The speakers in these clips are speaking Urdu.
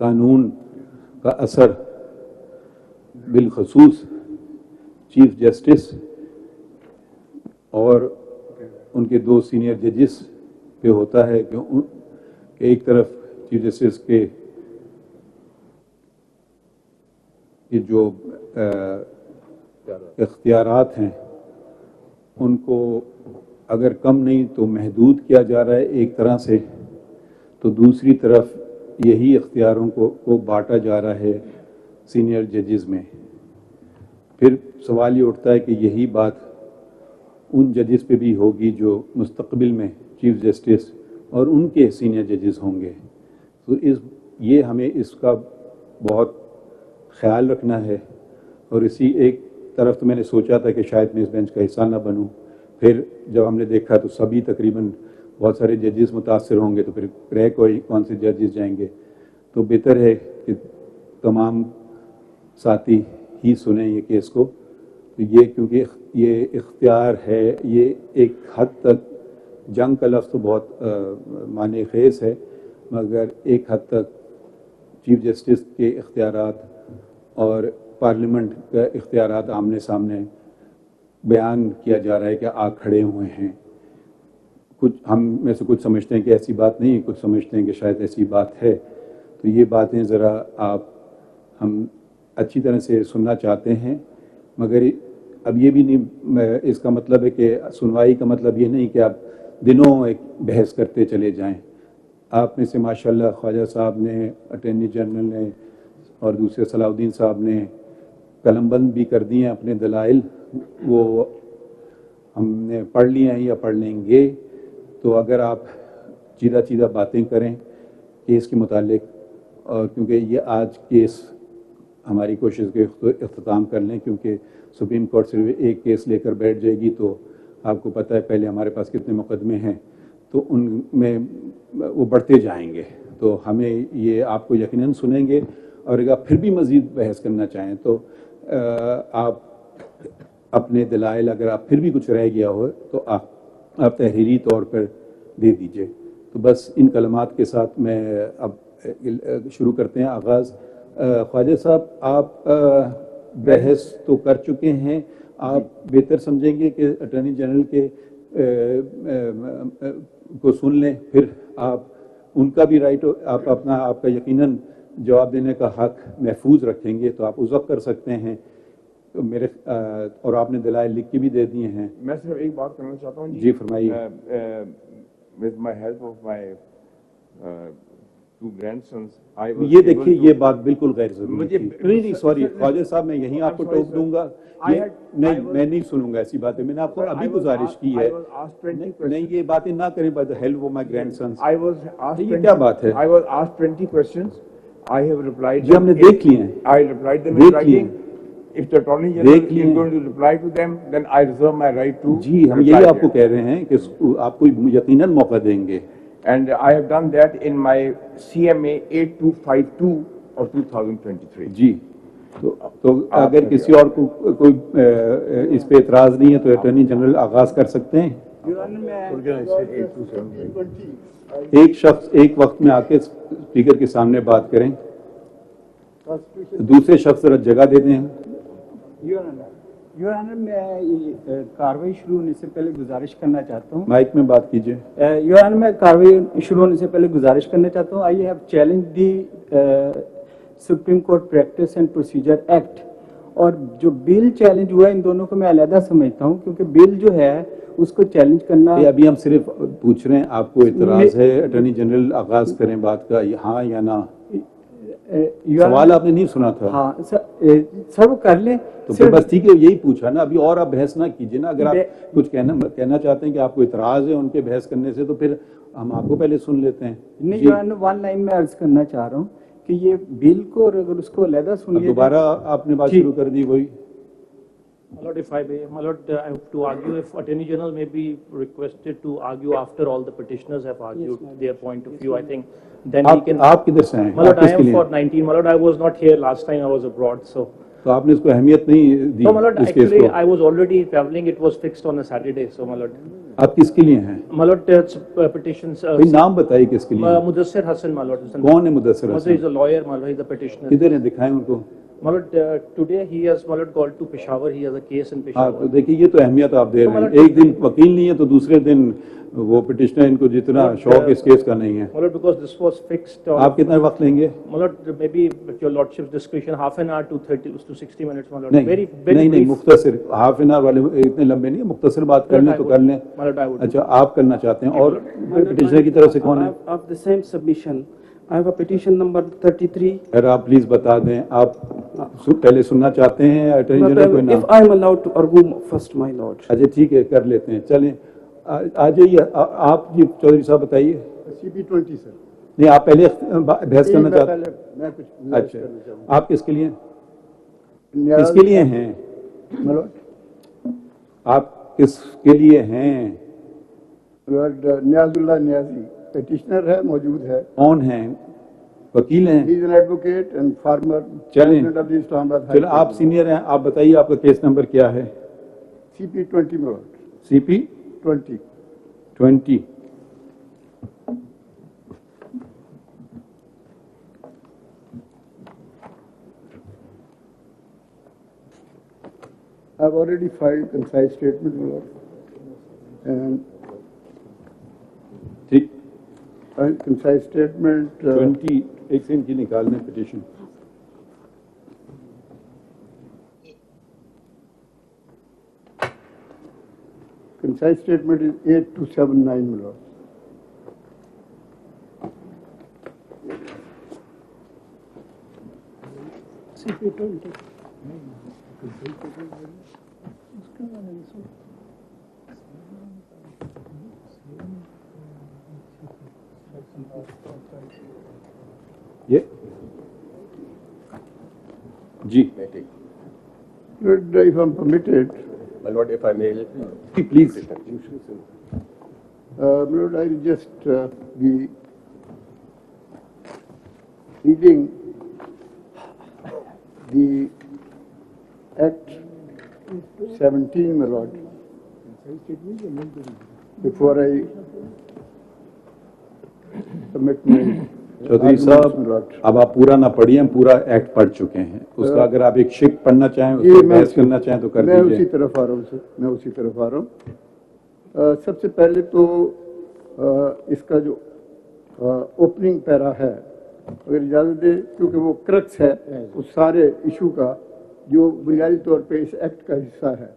قانون کا اثر بالخصوص چیف جسٹس اور ان کے 2 سینئر ججز پہ ہوتا ہے کہ ایک طرف چیف جسٹس کے جو اختیارات ہیں ان کو اگر کم نہیں تو محدود کیا جا رہا ہے ایک طرح سے، تو دوسری طرف یہی اختیاروں کو بانٹا جا رہا ہے سینئر ججز میں. پھر سوال یہ اٹھتا ہے کہ یہی بات ان ججز پہ بھی ہوگی جو مستقبل میں چیف جسٹس اور ان کے سینئر ججز ہوں گے. تو یہ ہمیں اس کا بہت خیال رکھنا ہے. اور اسی ایک طرف تو میں نے سوچا تھا کہ شاید میں اس بینچ کا حصہ نہ بنوں، پھر جب ہم نے دیکھا تو سبھی تقریباً بہت سارے ججز متاثر ہوں گے، تو پھر رہ کون سے ججز جائیں گے. تو بہتر ہے کہ تمام ساتھی ہی سنیں یہ کیس کو. یہ کیونکہ یہ اختیار ہے، یہ ایک حد تک جنگ کا لفظ تو بہت معنی خیز ہے، مگر ایک حد تک چیف جسٹس کے اختیارات اور پارلیمنٹ کا اختیارات آمنے سامنے بیان کیا جا رہا ہے کہ آ کھڑے ہوئے ہیں. کچھ ہم میں سے کچھ سمجھتے ہیں کہ ایسی بات نہیں، کچھ سمجھتے ہیں کہ شاید ایسی بات ہے. تو یہ باتیں ذرا ہم اچھی طرح سے سننا چاہتے ہیں، مگر اب یہ بھی نہیں، اس کا مطلب ہے کہ سنوائی کا مطلب یہ نہیں کہ آپ دنوں ایک بحث کرتے چلے جائیں. آپ میں سے ماشاءاللہ خواجہ صاحب نے، اٹارنی جنرل نے اور دوسرے صلاح الدین صاحب نے قلم بند بھی کر دیے ہیں اپنے دلائل، وہ ہم نے پڑھ لیے ہیں یا پڑھ لیں گے. تو اگر آپ چیدہ باتیں کریں کیس کے متعلق، اور کیونکہ یہ آج کیس ہماری کوشش کے اختتام کر لیں، کیونکہ سپریم کورٹ صرف ایک کیس لے کر بیٹھ جائے گی، تو آپ کو پتہ ہے پہلے ہمارے پاس کتنے مقدمے ہیں، تو ان میں وہ بڑھتے جائیں گے. تو ہمیں یہ آپ کو یقیناً سنیں گے، اور اگر آپ پھر بھی مزید بحث کرنا چاہیں تو آپ اپنے دلائل، اگر آپ پھر بھی کچھ رہ گیا ہو تو آپ تحریری طور پر دے دیجئے. تو بس ان کلمات کے ساتھ میں اب شروع کرتے ہیں آغاز. خواجہ صاحب، آپ بحث تو کر چکے ہیں، آپ بہتر سمجھیں گے کہ اٹارنی جنرل کے کو سن لیں، پھر آپ ان کا بھی رائٹ، آپ کا یقیناً جواب دینے کا حق محفوظ رکھیں گے، تو آپ اس وقت کر سکتے ہیں میرے، اور آپ نے دلائل لکھ کے بھی دے دیے ہیں. میں صرف ایک بات کرنا چاہتا ہوں جی فرمائیے. with my help of my two grandsons, یہ دیکھیے یہ بات بالکل غیر ضروری تھی. نہیں سوری خواجہ صاحب، میں یہیں آپ کو ٹوک دوں گا. نہیں، میں نہیں سنوں گا ایسی باتیں. میں نے آپ کو ابھی گزارش کی ہے، نہیں یہ باتیں نہ کریں. By the help of my grand since. یہ کیا بات ہے؟ I was asked 20 questions. I have replied. جی ہم نے دیکھ لیے ہیں. I replied them in writing. If the Attorney General is going to reply to them, then I reserve my right to. جی ہم یہی آپ کو کہہ رہے ہیں کہ آپ کو یقیناً موقع دیں گے. And I have done that in my CMA 8252 of 2023. جی تو اگر کسی اور کو کوئی اس پہ اعتراض نہیں ہے تو اٹارنی جنرل آغاز کر سکتے ہیں. ایک شخص ایک وقت میں آ کے اسپیکر کے سامنے بات کریں، دوسرے شخص ذرا جگہ دے دیں. یور آنر، میں کاروائی شروع ہونے سے پہلے گزارش کرنا چاہتا ہوں. مائک میں بات کیجیے. یور آنر، میں کاروائی شروع ہونے سے پہلے گزارش کرنا چاہتا ہوں. I have challenge the supreme court practice and procedure act, اور جو بل چیلنج ہوا ہے ان دونوں کو میں علیحدہ سمجھتا ہوں، کیونکہ بل جو ہے اس کو چیلنج کرنا. ابھی ہم صرف پوچھ رہے ہیں آپ کو اعتراض ہے اٹارنی جنرل آغاز کریں بات کا، ہاں یا نہ؟ سوال آپ نے نہیں سنا تھا. ہاں سر وہ کر لیں تو پھر بس ٹھیک ہے، یہی پوچھا نا. ابھی اور آپ بحث نہ کیجیے نا. اگر آپ کچھ کہنا چاہتے ہیں کہ آپ کو اعتراض ہے ان کے بحث کرنے سے، تو پھر ہم آپ کو پہلے سن لیتے ہیں. نہیں، ون لائن میں عرض کرنا چاہ رہا ہوں کہ یہ بل کو اگر اس کو علیحدہ سنیے. دوبارہ آپ نے بات شروع کر دی وہی. My lord, if I may, my lord, I have to argue if Attorney General may be requested to argue after all the petitioners have argued their point of view. I think then he can. آپ کدھر سے ہیں؟ My lord, I am for 19. My lord, I was not here last time. I was abroad, so تو آپ نے اس کو اہمیت نہیں دی No, my lord, اس کیس actually, کو. I was already traveling. It was fixed on a Saturday. So, my lord. آپ کس کے لیے ہیں؟ My lord, it's petitions. بھائی نام بتائیے کس کے لیے ہیں؟ Mudassir Hassan, my lord. کون ہے Mudassir My lord, Hasan? he's a lawyer, my lord. He's a petitioner. کدھر ہیں؟ دکھائیں ان کو. My lord, today he has, my lord, called to Peshawar. He has a case in ہاں تو Peshawar. دیکھیے یہ تو اہمیت آپ دے رہے ہیں. ایک دن وکیل نہیں ہے تو دوسرے دن وہ پٹیشنر ان کو جتنا شوق اس کیس کا نہیں ہے. My lord, because this was fixed. آپ کتنا وقت لیں گے؟ My lord, maybe with your lordship's discretion, half an hour to 30 to 60 minutes, my lord. نہیں Very, very نہیں brief. مختصر ہاف این آور والے اتنے لمبے نہیں ہیں. مختصر بات کر لیں تو کر لیں. My lord, I would. اچھا آپ کرنا چاہتے ہیں اور پٹیشنر کی طرف سے کون ہے؟ Of the same submission, I have a petition number 33. اگر آپ پلیز بتا دیں آپ پہلے سننا چاہتے ہیں اٹارنی But جنرل کوئی if نام؟ I am allowed to argue first, my lord. اچھا ٹھیک ہے کر لیتے ہیں. چلیں آ جائیے آپ جی چودھری صاحب بتائیے. CP20 سر. نہیں آپ پہلے بحث کرنا چاہتے ہیں؟ میں کچھ گزارش اچھا کرنا چاہوں گا. آپ کس کے لیے کس کے لیے ہیں؟ آپ کس کے لیے ہیں؟ نیاز اللہ نیازی پیٹیشنر ہے موجود ہے. کون ہیں؟ وکیل ہیں؟ He is an advocate and former چلیں president of the Islamabad. چلو آپ سینئر ہیں آپ بتائیے آپ کا کیس نمبر کیا ہے؟ CP20 میں CP 20. 20. I've already filed concise statement, my lord. And ٹھیک concise statement. 20 ایک سے ان کی نکال لیں petition. Concise statement is 8279, my lord. یہ جی Lord, if I'm permitted, My lord, if I may, please. Lord, I'll just be reading the Act 17, my lord, before I submit my Chaudhary arguments, my صاحب lord. اب آپ پورا نہ پڑھیے ہم پورا ایکٹ پڑھ چکے ہیں. اس کا اگر آپ ایک شک پڑھنا چاہیں اس یہ پہ بحث کرنا چاہیں تو کر میں اسی دیجیے. طرف آ رہا ہوں سر, میں اسی طرف آ رہا ہوں. سب سے پہلے تو اس کا جو اوپننگ پیرا ہے اگر اجازت دے, کیونکہ وہ کرکس ہے اس سارے ایشو کا جو بنیادی طور پہ اس ایکٹ کا حصہ ہے.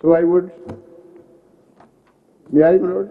So I would, may I, my lord?